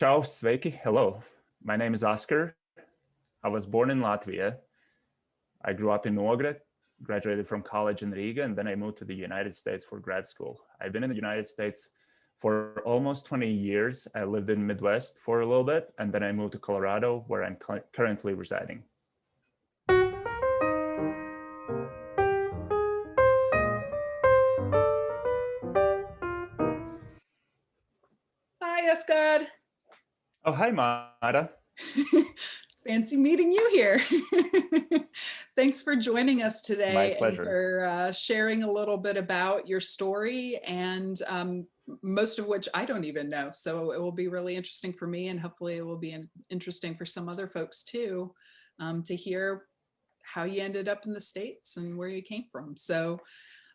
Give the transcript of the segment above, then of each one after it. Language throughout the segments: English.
Ciao, sveiki, hello. My name is Oscar. I was born in Latvia. I grew up in Ogre, graduated from college in Riga, and then I moved to the United States for grad school. I've been in the United States for almost 20 years. I lived in Midwest for a little bit, and then I moved to Colorado, where I'm currently residing. Hi, Oscar. Oh, hi, Mara. Fancy meeting you here. Thanks for joining us My today and pleasure. for sharing a little bit about your story, and most of which I don't even know. So it will be really interesting for me, and hopefully it will be interesting for some other folks too, to hear how you ended up in the States and where you came from. So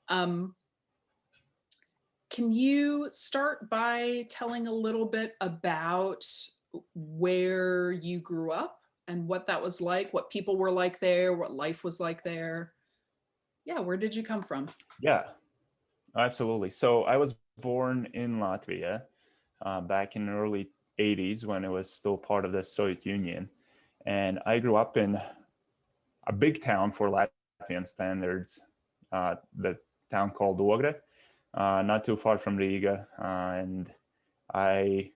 um, can you start by telling a little bit about where you grew up and what that was like, what people were like there, what life was like there? Yeah, where did you come from? Yeah, absolutely. So I was born in Latvia back in the early 80s when it was still part of the Soviet Union. And I grew up in a big town for Latvian standards, the town called Ogre, not too far from Riga. And I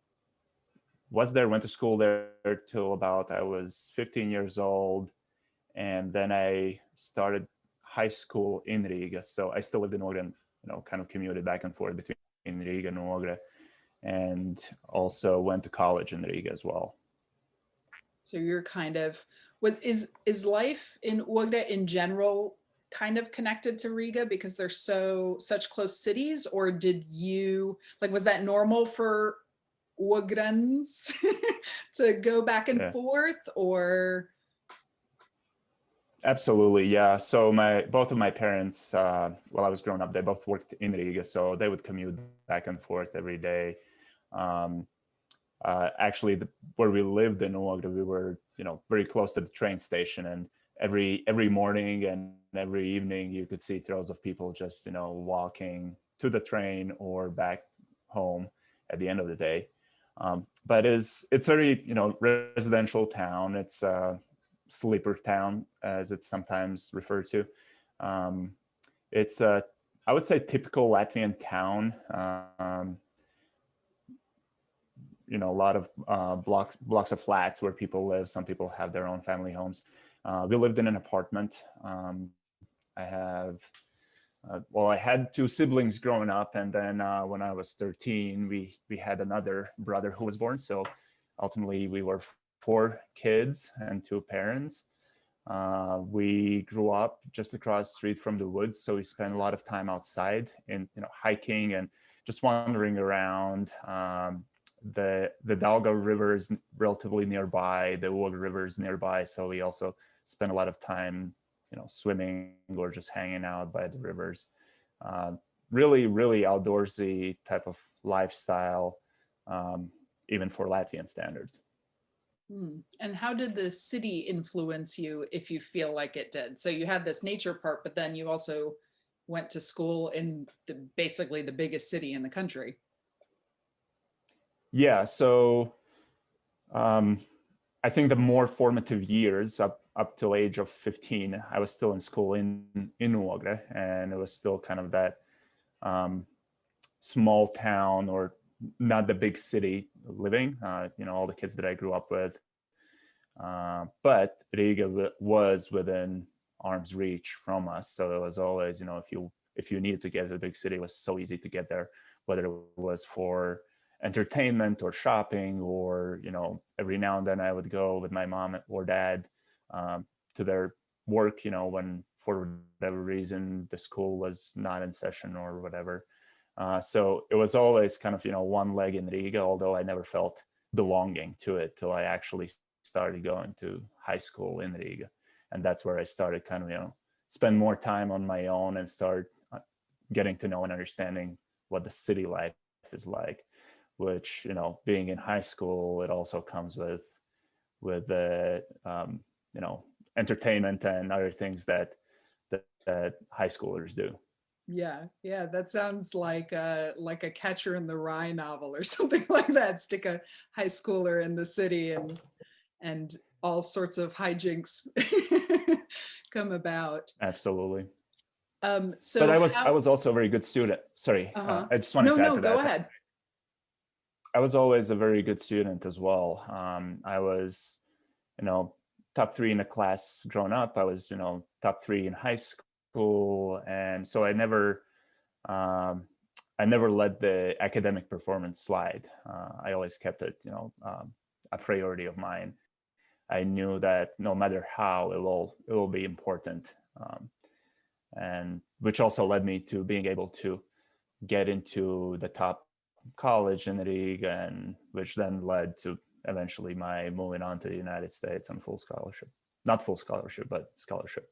was there, went to school there till about I was 15 years old. And then I started high school in Riga. So I still lived in Ogre and, kind of commuted back and forth between Riga and Ogre, and also went to college in Riga as well. So you're kind of, what is life in Uagda in general kind of connected to Riga because they're such close cities, or did you like, was that normal for Uagrans to go back and Yeah. forth, or? Absolutely, yeah. So my both of my parents, while I was growing up, they both worked in Riga, so they would commute back and forth every day. Um, Actually, where we lived in Oaxaca, we were, very close to the train station, and every morning and every evening, you could see throws of people just, walking to the train or back home at the end of the day. But it's very, residential town. It's sleeper town, as it's sometimes referred to. Um, it's a, I would say, typical Latvian town. A lot of blocks of flats where people live. Some people have their own family homes. We lived in an apartment. I have, I had two siblings growing up, and then when I was 13, we had another brother who was born. So ultimately, we were four kids and two parents. We grew up just across the street from the woods, so we spent a lot of time outside in hiking and just wandering around. The Dalga River is relatively nearby. The Uog River is nearby, so we also spent a lot of time, swimming or just hanging out by the rivers. Uh, Really, really outdoorsy type of lifestyle, even for Latvian standards. And how did the city influence you, if you feel like it did? So you had this nature part, but then you also went to school in basically the biggest city in the country. Yeah, so um, I think the more formative years up till age of 15, I was still in school in Uogre, and it was still kind of that um, small town or not the big city living. All the kids that I grew up with, but Riga was within arm's reach from us, so it was always, if you needed to get to the big city, it was so easy to get there, whether it was for entertainment or shopping, or every now and then I would go with my mom or dad to their work, when for whatever reason the school was not in session or whatever. So it was always kind of one leg in Riga, although I never felt belonging to it till I actually started going to high school in Riga, and that's where I started kind of spend more time on my own and start getting to know and understanding what the city life is like, which being in high school, it also comes with the entertainment and other things that high schoolers do. Yeah, yeah, that sounds like a Catcher in the Rye novel or something like that. Stick a high schooler in the city and all sorts of hijinks come about. Absolutely. But So I how, was also a very good student. Sorry, uh-huh. I just wanted No, to add no, to go that. ahead. I was always a very good student as well. I was, top three in the class growing up. I was, top three in high school, and so um, I never let the academic performance slide. I always kept it, a priority of mine. I knew that no matter how, it will be important, and which also led me to being able to get into the top college in Riga, and which then led to eventually my moving on to the United States on full scholarship. Not full scholarship, but scholarship.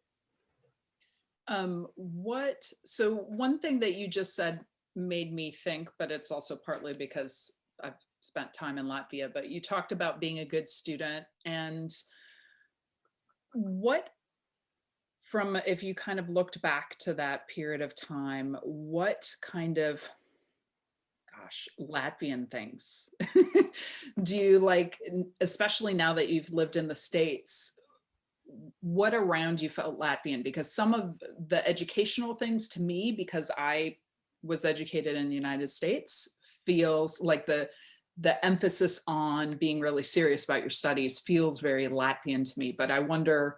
So one thing that you just said made me think, but it's also partly because I've spent time in Latvia, but you talked about being a good student. And what, from, if you kind of looked back to that period of time, what kind of, gosh, Latvian things do you like, especially now that you've lived in the States? What around you felt Latvian? Because some of the educational things to me, because I was educated in the United States, feels like the emphasis on being really serious about your studies feels very Latvian to me. But I wonder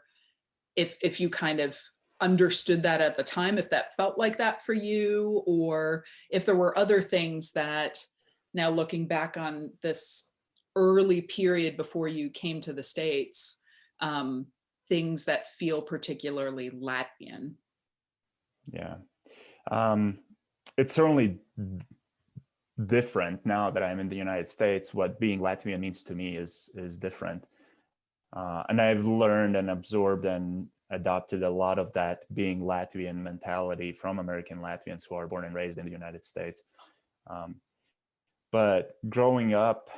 if you kind of understood that at the time, if that felt like that for you, or if there were other things that, now looking back on this early period before you came to the States, um, things that feel particularly Latvian. Yeah. Um, it's certainly different now that I'm in the United States. What being Latvian means to me is different. And I've learned and absorbed and adopted a lot of that being Latvian mentality from American Latvians who are born and raised in the United States. Um, but growing up,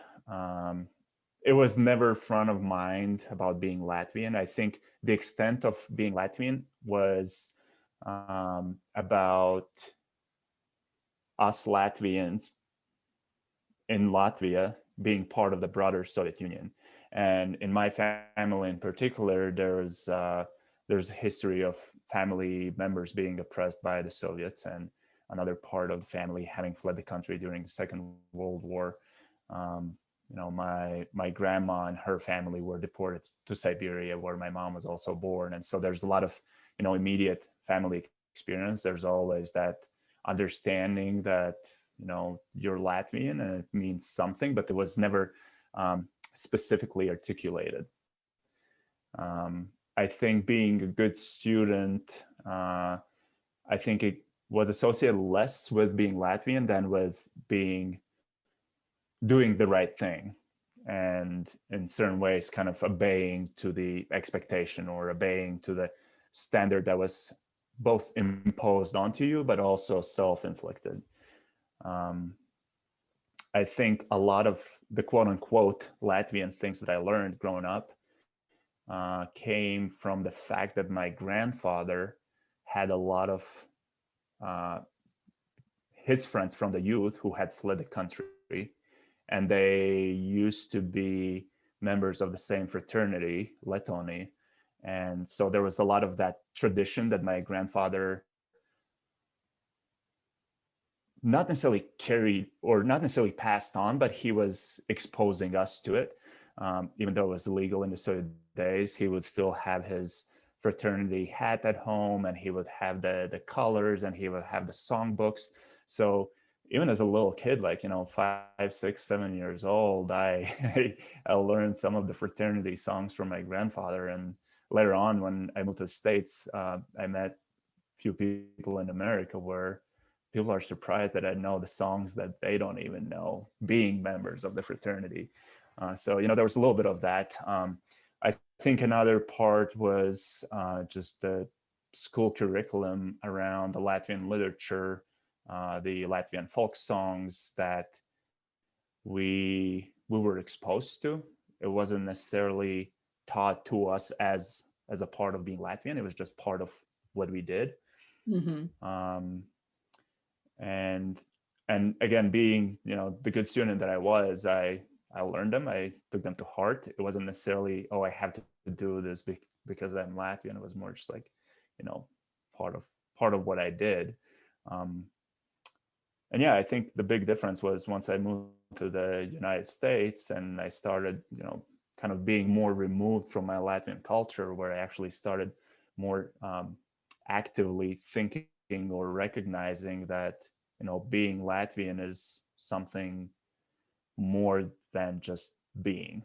it was never front of mind about being Latvian. I think the extent of being Latvian was about us Latvians in Latvia being part of the broader Soviet Union. And in my family in particular, there's a history of family members being oppressed by the Soviets, and another part of the family having fled the country during the Second World War. Um, my grandma and her family were deported to Siberia, where my mom was also born, and so there's a lot of immediate family experience. There's always that understanding that you're Latvian and it means something, but it was never specifically articulated. I think being a good student, I think it was associated less with being Latvian than with doing the right thing, and in certain ways kind of obeying to the expectation or obeying to the standard that was both imposed onto you but also self-inflicted. um, I think a lot of the quote unquote Latvian things that I learned growing up came from the fact that my grandfather had a lot of uh, his friends from the youth who had fled the country, and they used to be members of the same fraternity, Letoni. And so there was a lot of that tradition that my grandfather not necessarily carried or not necessarily passed on, but he was exposing us to it. Even though it was illegal in the Soviet days, he would still have his fraternity hat at home, and he would have the colors, and he would have the songbooks. So even as a little kid, like 5, 6, 7 years old, I I learned some of the fraternity songs from my grandfather. And later on, when I moved to the States, I met a few people in America where people are surprised that I know the songs that they don't even know, being members of the fraternity. So there was a little bit of that. I think another part was just the school curriculum around the Latvian literature, the Latvian folk songs that we were exposed to. It wasn't necessarily taught to us as a part of being Latvian. It was just part of what we did. Mm-hmm. Um, and and again, being, you know, the good student that I was, I learned them, I took them to heart. It wasn't necessarily, oh, I have to do this because I'm Latvian. It was more just like, you know, part of what I did. um, and yeah, I think the big difference was once I moved to the United States and I started, you know, kind of being more removed from my Latvian culture, where I actually started more actively thinking or recognizing that, you know, being Latvian is something more than just being.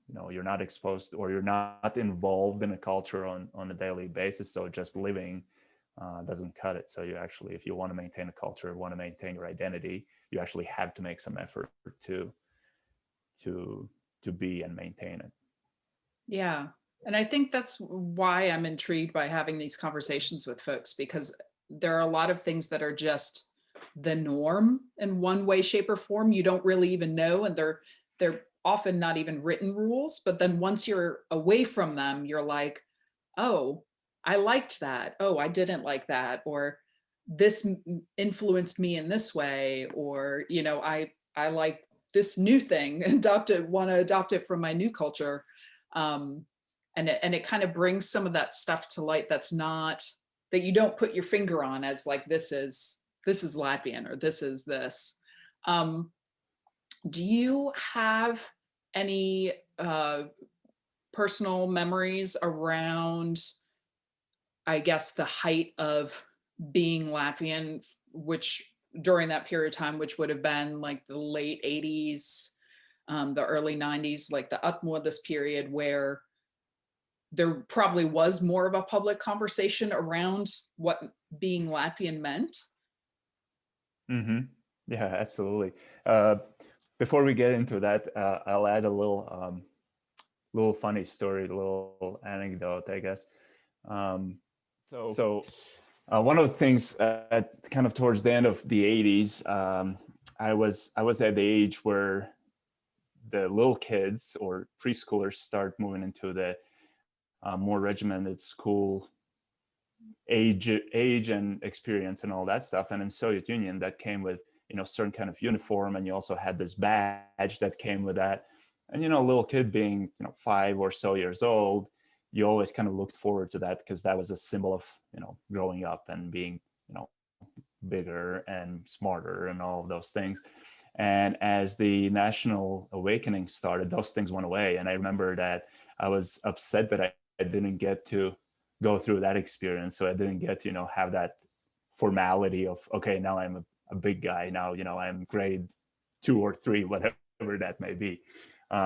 You know, you're not exposed or you're not involved in a culture on a daily basis. So just living doesn't cut it. So you actually, if you want to maintain a culture, want to maintain your identity, you actually have to make some effort to to be and maintain it. Yeah. And I think that's why I'm intrigued by having these conversations with folks, because there are a lot of things that are just the norm in one way, shape, or form. You don't really even know, and they're often not even written rules. But then once you're away from them, you're like, oh, I liked that. Oh, I didn't like that. Or this influenced me in this way. Or, you know, I like this new thing, want to adopt it from my new culture. um, and it kind of brings some of that stuff to light that's not, that you don't put your finger on as like, this is Latvian, or this is this. um, do you have any personal memories around, I guess, the height of being Latvian, which during that period of time, which would have been like the late 80s, the early 90s, like the Utmo, this period where there probably was more of a public conversation around what being Latvian meant? Mm-hmm. Yeah, absolutely. Uh, Before we get into that, I'll add a little funny story, a little anecdote, I guess. Um, one of the things kind of towards the end of the 80s, I was at the age where the little kids or preschoolers start moving into the more regimented school age and experience and all that stuff. And in Soviet Union, that came with, you know, certain kind of uniform, and you also had this badge that came with that. And, you know, a little kid being, you know, 5 or so years old, you always kind of looked forward to that because that was a symbol of, you know, growing up and being, you know, bigger and smarter and all of those things. And as the national awakening started, those things went away. And I remember that I was upset that I didn't get to go through that experience. So I didn't get to, you know, have that formality of, okay, now I'm a big guy. Now, you know, I'm grade 2 or 3, whatever that may be.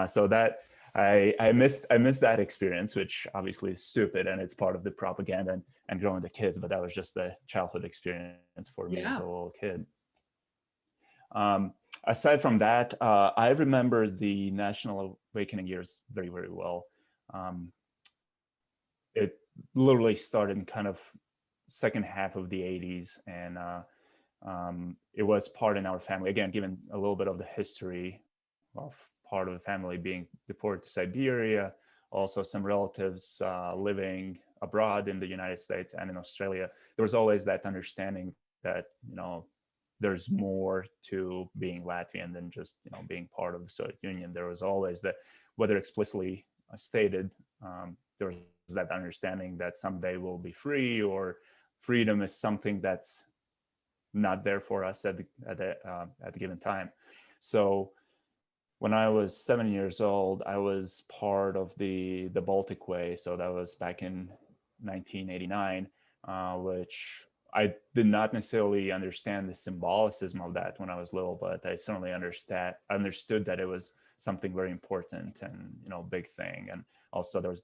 So that I missed that experience, which obviously is stupid and it's part of the propaganda and growing the kids, but that was just a childhood experience for me as Yeah. a little kid. Aside from that, I remember the National Awakening years very, very well. Um, it literally started in kind of second half of the 80s, and it was part in our family. Again, given a little bit of the history of part of the family being deported to Siberia, also some relatives living abroad in the United States and in Australia, there was always that understanding that, you know, there's more to being Latvian than just, you know, being part of the Soviet Union. There was always that, whether explicitly stated, there was that understanding that someday we'll be free, or freedom is something that's not there for us at the given time. So when I was 7 years old, I was part of the Baltic Way. So that was back in 1989, which I did not necessarily understand the symbolicism of that when I was little, but I certainly understood that it was something very important and, you know, big thing. And also there was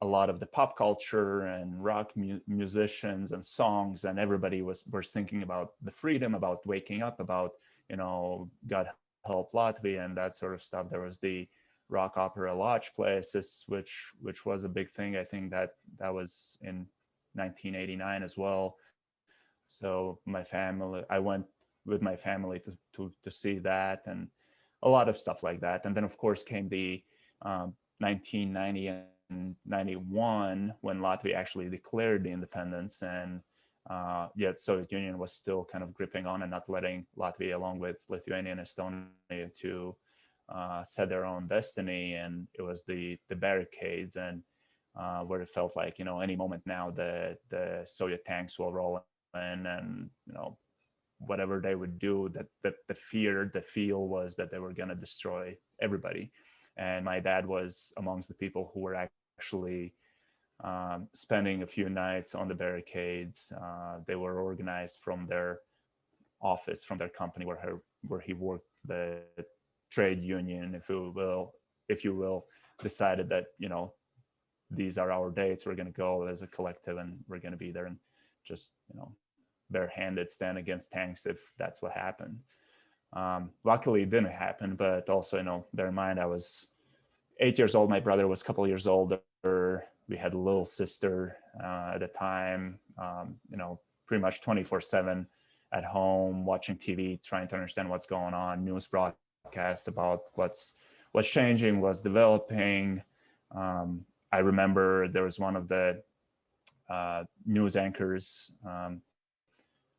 a lot of the pop culture and rock musicians and songs, and everybody was thinking about the freedom, about waking up, about, you know, God help Latvia and that sort of stuff. There was the rock opera lodge places, which was a big thing. I think that was in 1989 as well. So I went with my family to see that, and a lot of stuff like that. And then of course came the 1990 and 91 when Latvia actually declared the independence, and yet Soviet Union was still kind of gripping on and not letting Latvia, along with Lithuania and Estonia, to set their own destiny. And it was the barricades, and where it felt like, any moment now the Soviet tanks will roll in, and whatever they would do, that the feel was that they were going to destroy everybody. And my dad was amongst the people who were actually spending a few nights on the barricades. They were organized from their office, from their company where he worked. The trade union, if you will, decided that these are our dates. We're going to go as a collective, and we're going to be there and just barehanded stand against tanks if that's what happened. Luckily, it didn't happen, but also bear in mind I was 8 years old. My brother was a couple of years older. We had a little sister at the time, pretty much 24/7 at home, watching TV, trying to understand what's going on, news broadcasts about what's changing, what's developing. I remember there was one of the news anchors.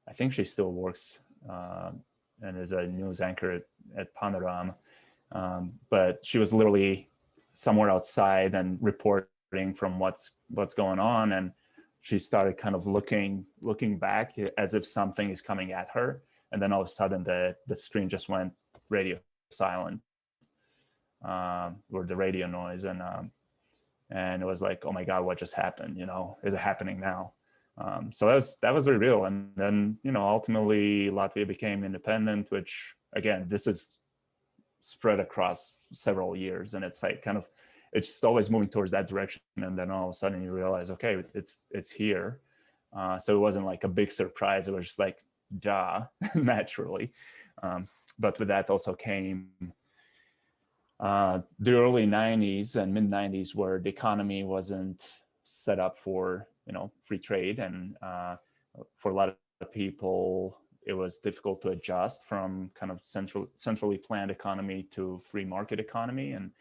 I think she still works and is a news anchor at Panorama. But she was literally somewhere outside and reporting from what's going on, and she started kind of looking back as if something is coming at her, and then all of a sudden the screen just went radio silent, or the radio noise, and it was like, oh my God, what just happened? Is it happening now? So that was very real. And then ultimately Latvia became independent, which again, this is spread across several years, and it's like kind of, it's just always moving towards that direction. And then all of a sudden you realize, okay, it's here. So it wasn't like a big surprise. It was just like, naturally. But with that also came the early 90s and mid 90s, where the economy wasn't set up for free trade, and for a lot of people it was difficult to adjust from kind of centrally planned economy to free market economy, and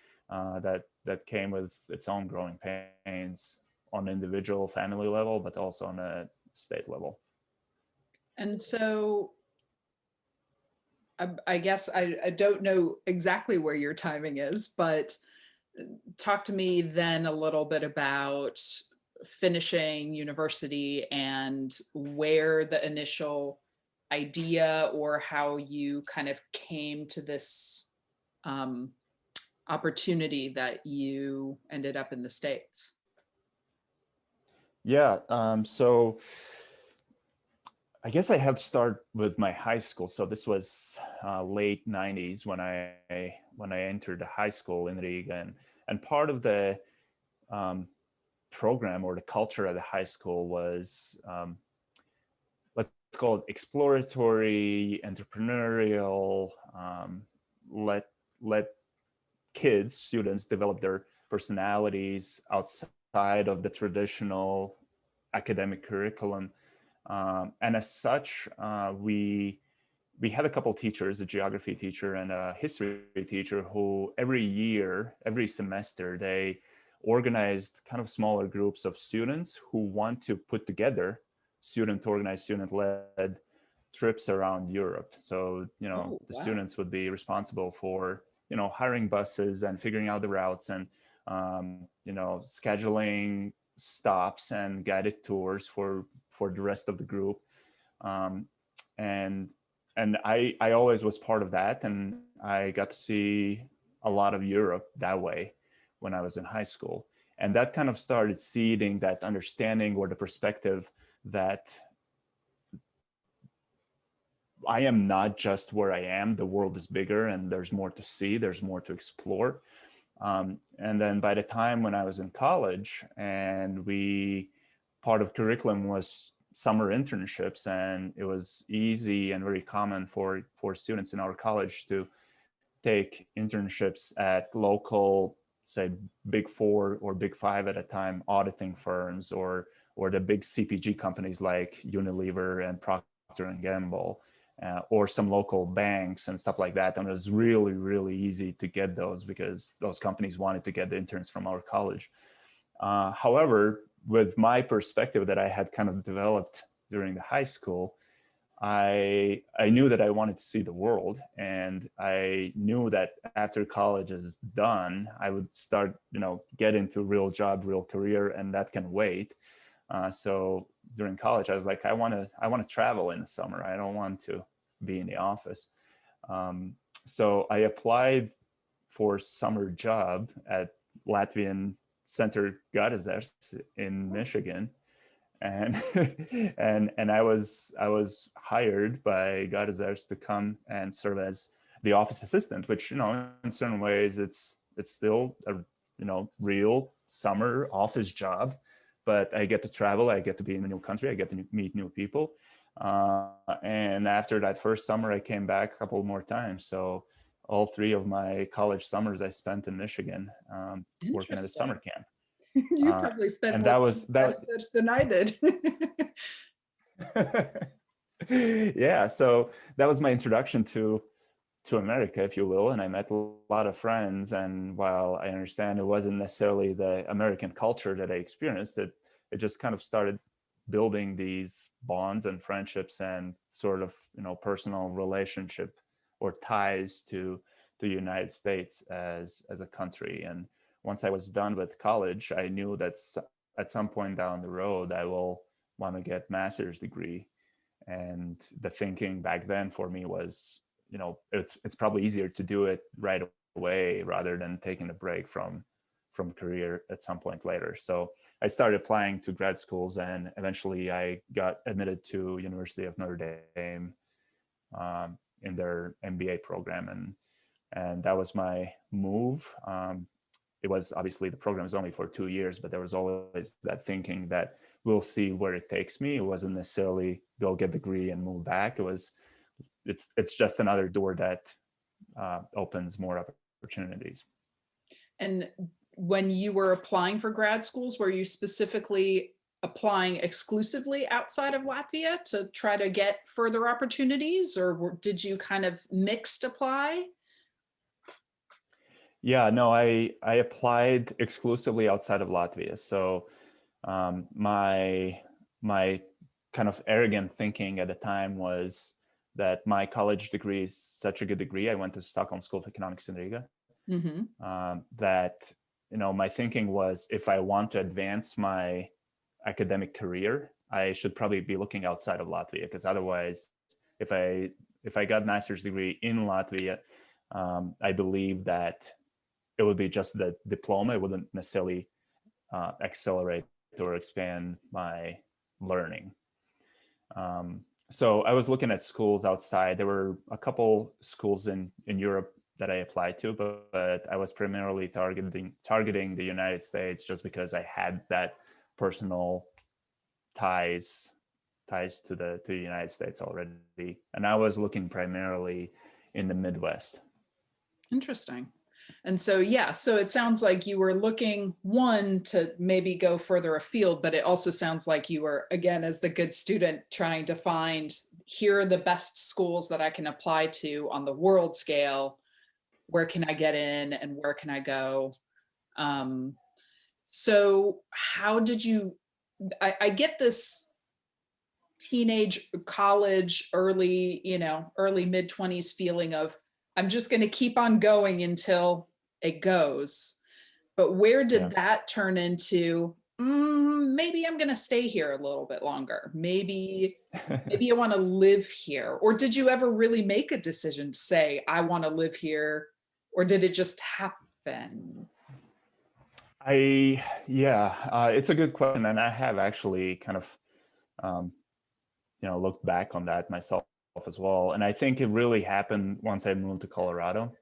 that came with its own growing pains on individual family level, but also on a state level. And so I guess I don't know exactly where your timing is, but talk to me then a little bit about finishing university and where the initial idea or how you kind of came to this opportunity that you ended up in the States. Yeah, so I guess I have to start with my high school. So this was late 90s when I entered the high school in Riga, and part of the program or the culture at the high school was let's call it exploratory, entrepreneurial. Let kids, students, develop their personalities outside of the traditional academic curriculum. And as such, we had a couple of teachers, a geography teacher and a history teacher, who every semester, they organized kind of smaller groups of students who want to put together student-organized, student-led trips around Europe. So, the students would be responsible for, hiring buses and figuring out the routes, and, scheduling stops and guided tours for the rest of the group. And I always was part of that, and I got to see a lot of Europe that way when I was in high school. And that kind of started seeding that understanding or the perspective that I am not just where I am. The world is bigger, and there's more to see, there's more to explore. And then by the time when I was in college, and part of curriculum was summer internships, and it was easy and very common for students in our college to take internships at local, say, Big Four or Big Five at a time, auditing firms, or the big CPG companies like Unilever and Procter and Gamble, or some local banks and stuff like that. And it was really, really easy to get those because those companies wanted to get the interns from our college. However, with my perspective that I had kind of developed during the high school, I knew that I wanted to see the world, and I knew that after college is done, I would start, get into real job, real career, and that can wait. So during college, I was like, I want to travel in the summer. I don't want to be in the office. So I applied for summer job at Latvian Center Gadazers in Michigan, and and I was hired by Gadazers to come and serve as the office assistant, which in certain ways it's still a real summer office job, but I get to travel, I get to be in a new country, I get to meet new people. And after that first summer, I came back a couple more times. So all 3 of my college summers I spent in Michigan, working at a summer camp. You probably spent and more that was than I did. Yeah, so that was my introduction to America, if you will, and I met a lot of friends. And while I understand it wasn't necessarily the American culture that I experienced, it just kind of started building these bonds and friendships and sort of personal relationship or ties to the United States as a country. And once I was done with college, I knew that at some point down the road I will want to get master's degree. And the thinking back then for me was, it's probably easier to do it right away rather than taking a break from career at some point later. So I started applying to grad schools, and eventually I got admitted to University of Notre Dame in their MBA program, and that was my move. It was obviously, the program is only for 2 years, but there was always that thinking that we'll see where it takes me. It wasn't necessarily go get the degree and move back. It's just another door that opens more opportunities. And when you were applying for grad schools, were you specifically applying exclusively outside of Latvia to try to get further opportunities, or did you kind of mixed apply? Yeah, no, I applied exclusively outside of Latvia. So my kind of arrogant thinking at the time was that my college degree is such a good degree. I went to Stockholm School of Economics in Riga. Mm-hmm. That my thinking was, if I want to advance my academic career, I should probably be looking outside of Latvia, because otherwise, if I got master's degree in Latvia, I believe that it would be just the diploma. It wouldn't necessarily accelerate or expand my learning. So I was looking at schools outside. There were a couple schools in Europe that I applied to, but I was primarily targeting the United States, just because I had that personal ties to the United States already, and I was looking primarily in the Midwest. Interesting. And so, yeah, so it sounds like you were looking, one, to maybe go further afield, but it also sounds like you were, again, as the good student, trying to find, here are the best schools that I can apply to on the world scale. Where can I get in and where can I go? So how did you, I get this teenage, college, early mid-20s feeling of, I'm just going to keep on going until it goes. But where did that turn into, maybe I'm going to stay here a little bit longer. Maybe I want to live here. Or did you ever really make a decision to say, I want to live here? Or did it just happen? It's a good question. And I have actually kind of, looked back on that myself as well. And I think it really happened once I moved to Colorado.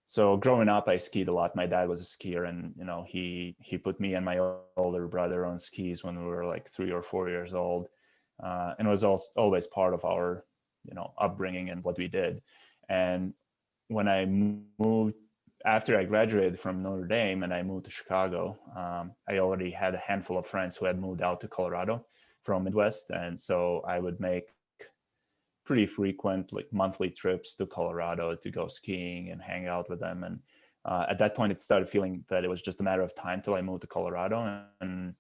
So growing up, I skied a lot. My dad was a skier, and he put me and my older brother on skis when we were like 3 or 4 years old, and it was always part of our upbringing and what we did. And when I moved, after I graduated from Notre Dame and I moved to Chicago, I already had a handful of friends who had moved out to Colorado from Midwest, and so I would make pretty frequent, like monthly trips to Colorado to go skiing and hang out with them. And at that point, it started feeling that it was just a matter of time till I moved to Colorado. And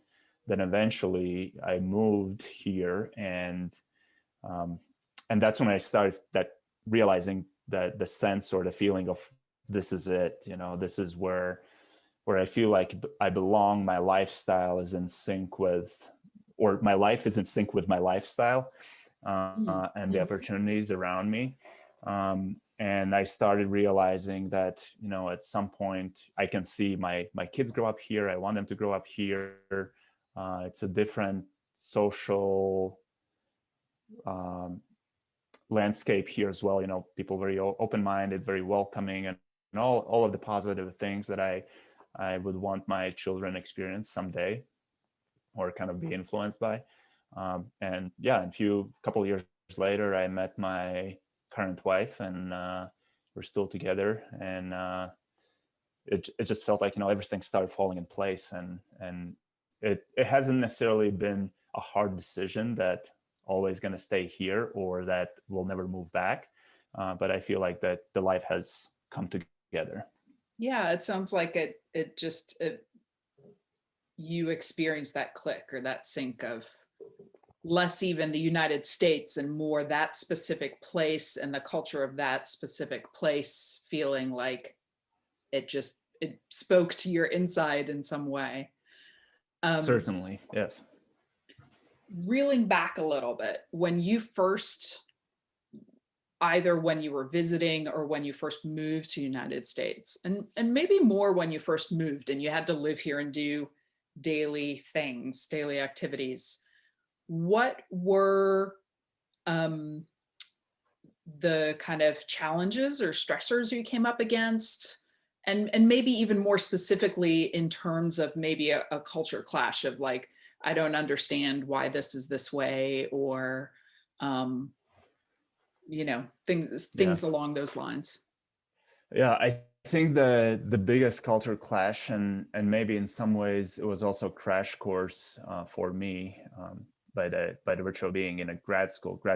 then eventually I moved here, um, and that's when I started realizing that the sense or the feeling of this is it, this is where I feel like I belong. My lifestyle is in sync with, or my life is in sync with my lifestyle, and the Mhm. opportunities around me. And I started realizing that, at some point I can see my kids grow up here. I want them to grow up here. It's a different social um, landscape here as well. People very open-minded, very welcoming, and all of the positive things that I would want my children experience someday, or kind of be influenced by. And yeah, a couple of years later, I met my current wife, and we're still together. And it just felt like, everything started falling in place, and it hasn't necessarily been a hard decision that always going to stay here or that we'll never move back. But I feel like that the life has come together. Yeah, it sounds like you experienced that click or that sync of less even the United States and more that specific place and the culture of that specific place, feeling like it spoke to your inside in some way. Um, Certainly, yes. Reeling back a little bit, when you first, either when you were visiting or when you first moved to United States, and maybe more when you first moved and you had to live here and do daily things, daily activities, what were um, the kind of challenges or stressors you came up against? And maybe even more specifically in terms of maybe a culture clash of like, I don't understand why this is this way, or um, Yeah. things along those lines. Yeah, I think the biggest culture clash, and maybe in some ways it was also a crash course for me, by the virtue of being in a grad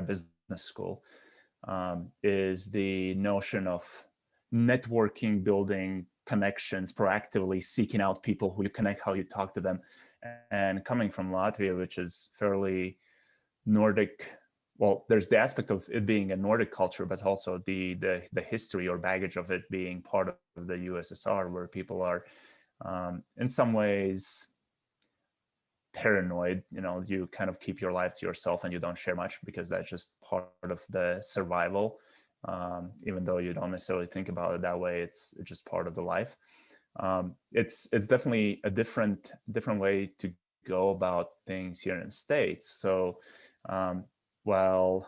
business school, is the notion of networking, building connections, proactively seeking out people who you connect, how you talk to them. And coming from Latvia, which is fairly Nordic, well, there's the aspect of it being a Nordic culture, but also the history or baggage of it being part of the USSR, where people are in some ways paranoid. You kind of keep your life to yourself and you don't share much because that's just part of the survival. Even though you don't necessarily think about it that way, it's just part of the life. It's definitely a different way to go about things here in the States. So um, while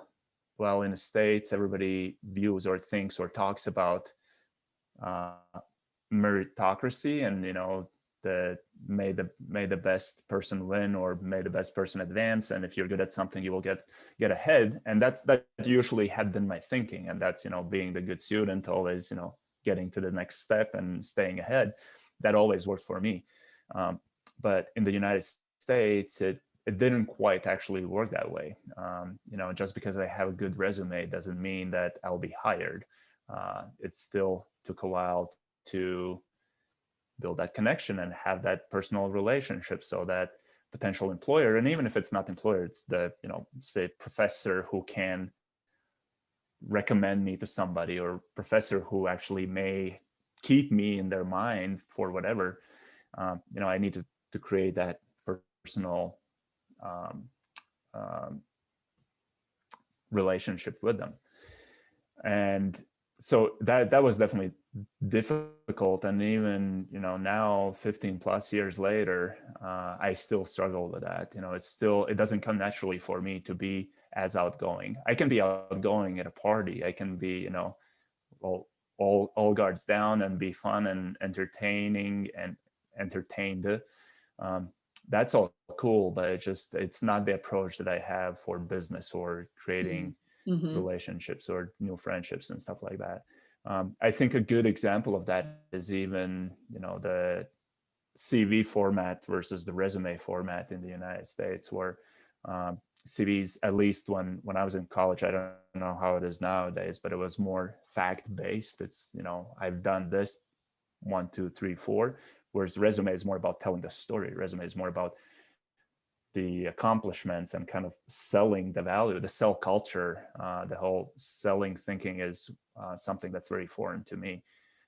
in the States everybody views or thinks or talks about uh, meritocracy, and the may the best person win, or may the best person advance, and if you're good at something you will get ahead. And that usually had been my thinking, and that's being the good student, always getting to the next step and staying ahead. That always worked for me. But in the United States, it didn't quite actually work that way. Just because I have a good resume doesn't mean that I'll be hired. It still took a while to build that connection and have that personal relationship, so that potential employer, and even if it's not employer, it's the say professor who can recommend me to somebody, or professor who actually may keep me in their mind for whatever. I need to create that personal um, um, relationship with them. And so that was definitely difficult. And even now, 15 plus years later, I still struggle with that. It doesn't come naturally for me to be as outgoing. I can be outgoing at a party. I can be all guards down and be fun and entertaining and entertained. um, that's all cool, but it's not the approach that I have for business or creating Mm-hmm. relationships or new friendships and stuff like that. I think a good example of that is even the CV format versus the resume format in the United States, where CVs, at least when I was in college, I don't know how it is nowadays, but it was more fact based. It's I've done this 1, 2, 3, 4, whereas resume is more about telling the story. Resume is more about the accomplishments and kind of selling the value, the sell culture, the whole selling thinking is something that's very foreign to me,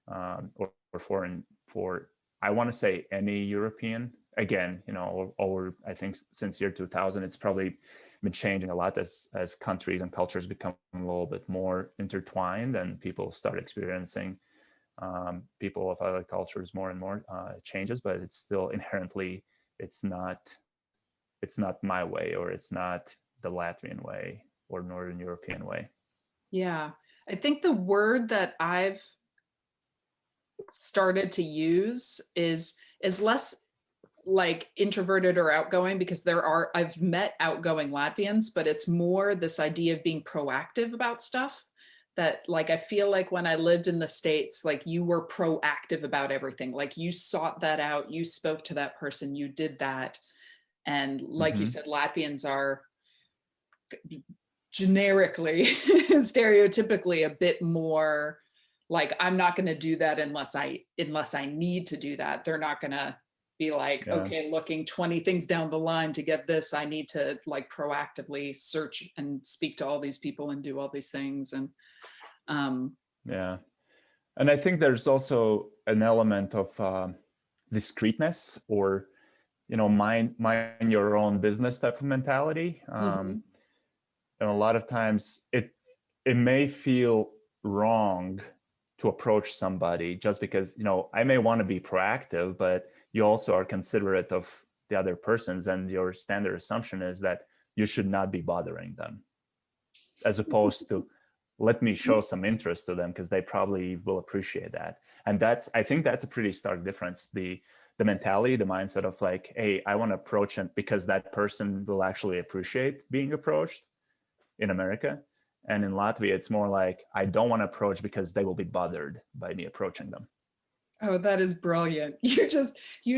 or foreign for, I want to say, any European. Again, over I think since year 2000, it's probably been changing a lot as countries and cultures become a little bit more intertwined and people start experiencing people of other cultures more and more changes, but it's still inherently, it's not my way, or it's not the Latvian way or Northern European way. Yeah. I think the word that I've started to use is less like introverted or outgoing, because I've met outgoing Latvians, but it's more this idea of being proactive about stuff. That, like, I feel like when I lived in the States, like, you were proactive about everything. Like, you sought that out, you spoke to that person, you did that. And like you said, Latvians are generically, stereotypically, a bit more like, I'm not going to do that unless I need to do that. They're not going to be like, okay, looking 20 things down the line to get this. I need to, like, proactively search and speak to all these people and do all these things. And yeah. And I think there's also an element of discreetness, or mind your own business type of mentality. And a lot of times it may feel wrong to approach somebody just because, I may want to be proactive, but you also are considerate of the other persons, and your standard assumption is that you should not be bothering them, as opposed to let me show some interest to them because they probably will appreciate that. And I think that's a pretty stark difference. The mentality, the mindset of like, hey, I want to approach it because that person will actually appreciate being approached in America. And in Latvia, it's more like, I don't want to approach because they will be bothered by me approaching them. Oh, that is brilliant. You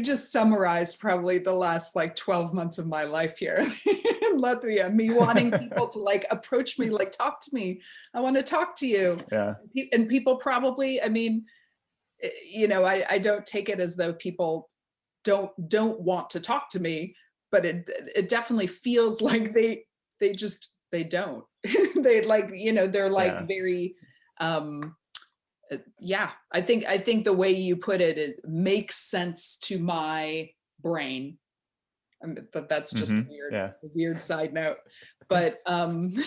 just summarized probably the last, like, 12 months of my life here in Latvia, me wanting people to, like, approach me, like, talk to me. I want to talk to you. Yeah. And people probably, I mean, I don't take it as though people don't want to talk to me, but it definitely feels like they don't. They, like, they're like very, yeah, I think the way you put it, it makes sense to my brain. But that's just a weird side note. But and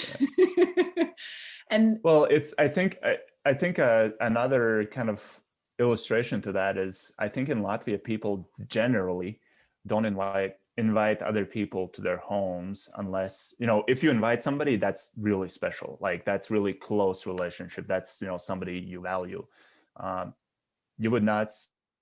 well, I think another kind of illustration to that is, I think in Latvia, people generally don't invite other people to their homes unless, if you invite somebody that's really special, like that's really close relationship, that's, somebody you value. You would not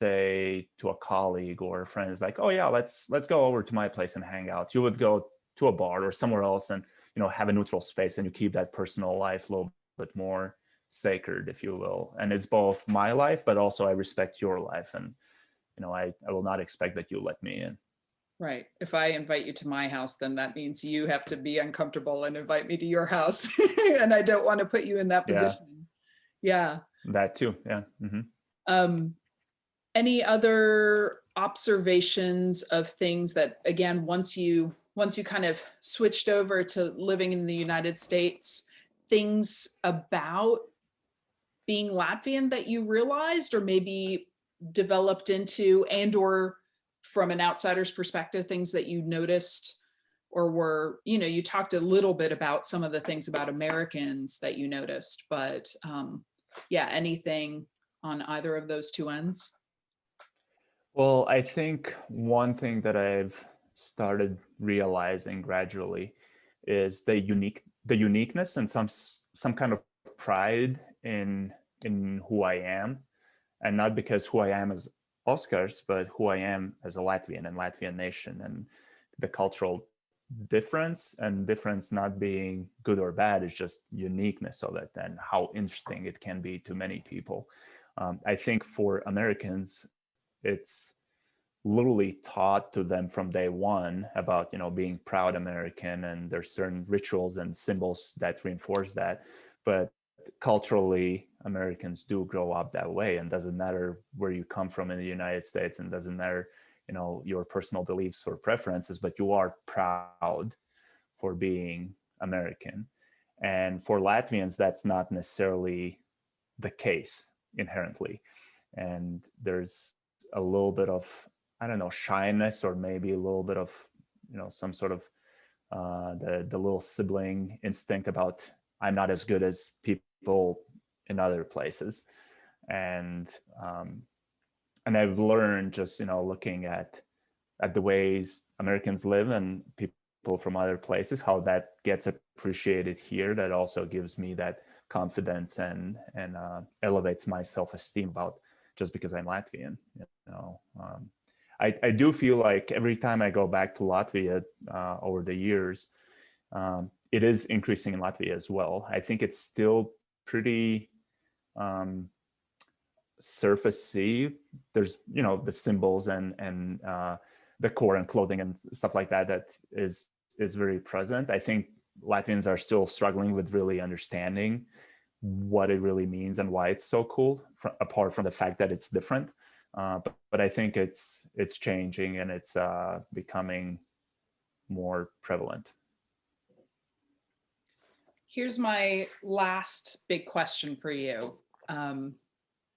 say to a colleague or a friend, is like, oh yeah, let's go over to my place and hang out. You would go to a bar or somewhere else and, have a neutral space, and you keep that personal life a little bit more sacred, if you will. And it's both my life, but also I respect your life. And, I will not expect that you let me in. Right. If I invite you to my house, then that means you have to be uncomfortable and invite me to your house. And I don't want to put you in that position. Yeah. That too. Yeah. Any other observations of things that, again, once you kind of switched over to living in the United States, things about being Latvian that you realized or maybe developed into, and or from an outsider's perspective, things that you noticed or were, you talked a little bit about some of the things about Americans that you noticed, but yeah, anything on either of those two ends? Well, I think one thing that I've started realizing gradually is the uniqueness and some kind of pride in who I am, and not because who I am as Oskars, but who I am as a Latvian and Latvian nation, and the cultural difference, and difference not being good or bad, is just uniqueness of it and how interesting it can be to many people. I think for Americans, it's literally taught to them from day one about, being proud American, and there's certain rituals and symbols that reinforce that. But culturally, Americans do grow up that way, and doesn't matter where you come from in the United States, and doesn't matter, your personal beliefs or preferences, but you are proud for being American. And for Latvians, that's not necessarily the case inherently. And there's a little bit of, I don't know, shyness, or maybe a little bit of, some sort of the little sibling instinct about, I'm not as good as people in other places. And I've learned just, looking at the ways Americans live and people from other places, how that gets appreciated here. That also gives me that confidence and elevates my self-esteem about just because I'm Latvian. I do feel like every time I go back to Latvia over the years, it is increasing in Latvia as well. I think it's still pretty surfacey. There's the symbols and decor and clothing and stuff like that is very present. I think Latvians are still struggling with really understanding what it really means and why it's so cool, apart from the fact that it's different. But I think it's changing, and it's becoming more prevalent. Here's my last big question for you,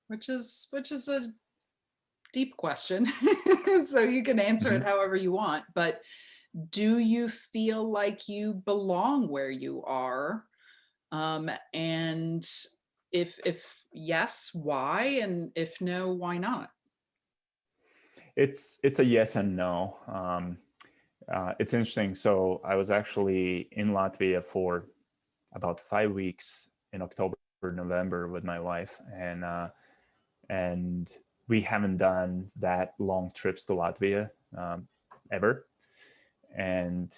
which is a deep question. So you can answer it however you want, but do you feel like you belong where you are? And if yes, why? And if no, why not? It's a yes and no. It's interesting. So I was actually in Latvia for about 5 weeks in October, November with my wife, and we haven't done that long trips to Latvia ever. And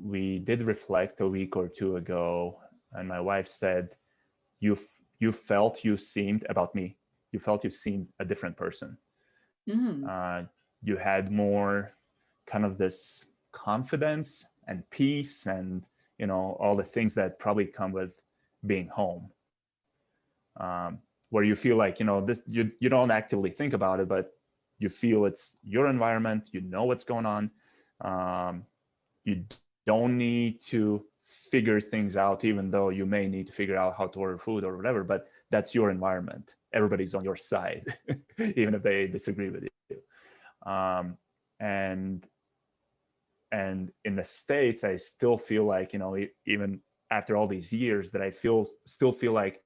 we did reflect a week or two ago, and my wife said, you felt you seemed a different person. You had more kind of this confidence and peace and all the things that probably come with being home, where you feel like this, you don't actively think about it, but you feel it's your environment, what's going on. You don't need to figure things out, even though you may need to figure out how to order food or whatever, but that's your environment. Everybody's on your side, even if they disagree with you. And in the States, I still feel like, even after all these years, that I still feel like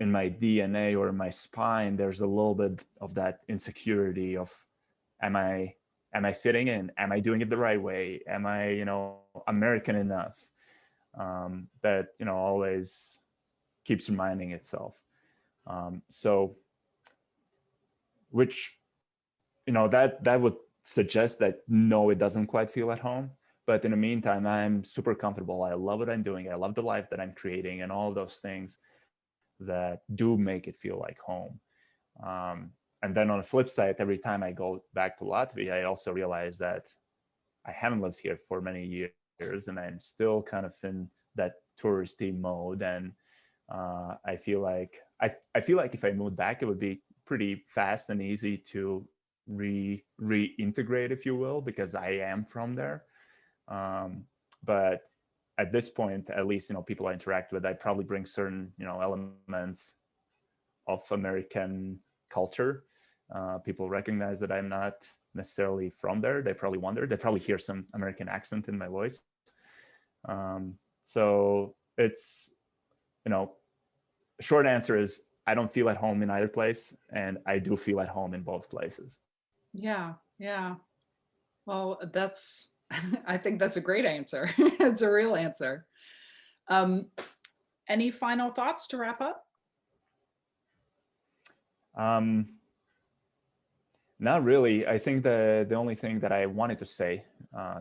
in my DNA or in my spine, there's a little bit of that insecurity of, am I fitting in? Am I doing it the right way? Am I, American enough? That, always keeps reminding itself. So, which, that would suggest that no, it doesn't quite feel at home. But in the meantime, I'm super comfortable. I love what I'm doing. I love the life that I'm creating and all of those things that do make it feel like home. And then on the flip side, every time I go back to Latvia, I also realize that I haven't lived here for many years, and I'm still kind of in that touristy mode. And I feel like if I moved back, it would be pretty fast and easy to reintegrate, if you will, because I am from there. But at this point, at least, people I interact with, I probably bring certain, elements of American culture. People recognize that I'm not necessarily from there. They probably wonder. They probably hear some American accent in my voice. So it's, short answer is I don't feel at home in either place, and I do feel at home in both places. Yeah. Well, I think that's a great answer. It's a real answer. Any final thoughts to wrap up? Not really. I think the only thing that I wanted to say,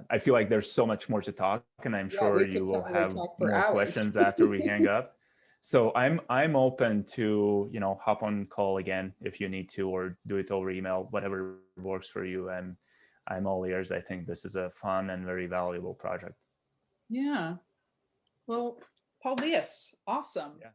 I feel like there's so much more to talk, and I'm sure you will have more questions after we hang up. So I'm open to, hop on call again if you need to, or do it over email, whatever works for you. I'm all ears. I think this is a fun and very valuable project. Yeah. Well, Paul Dias, awesome. Yeah.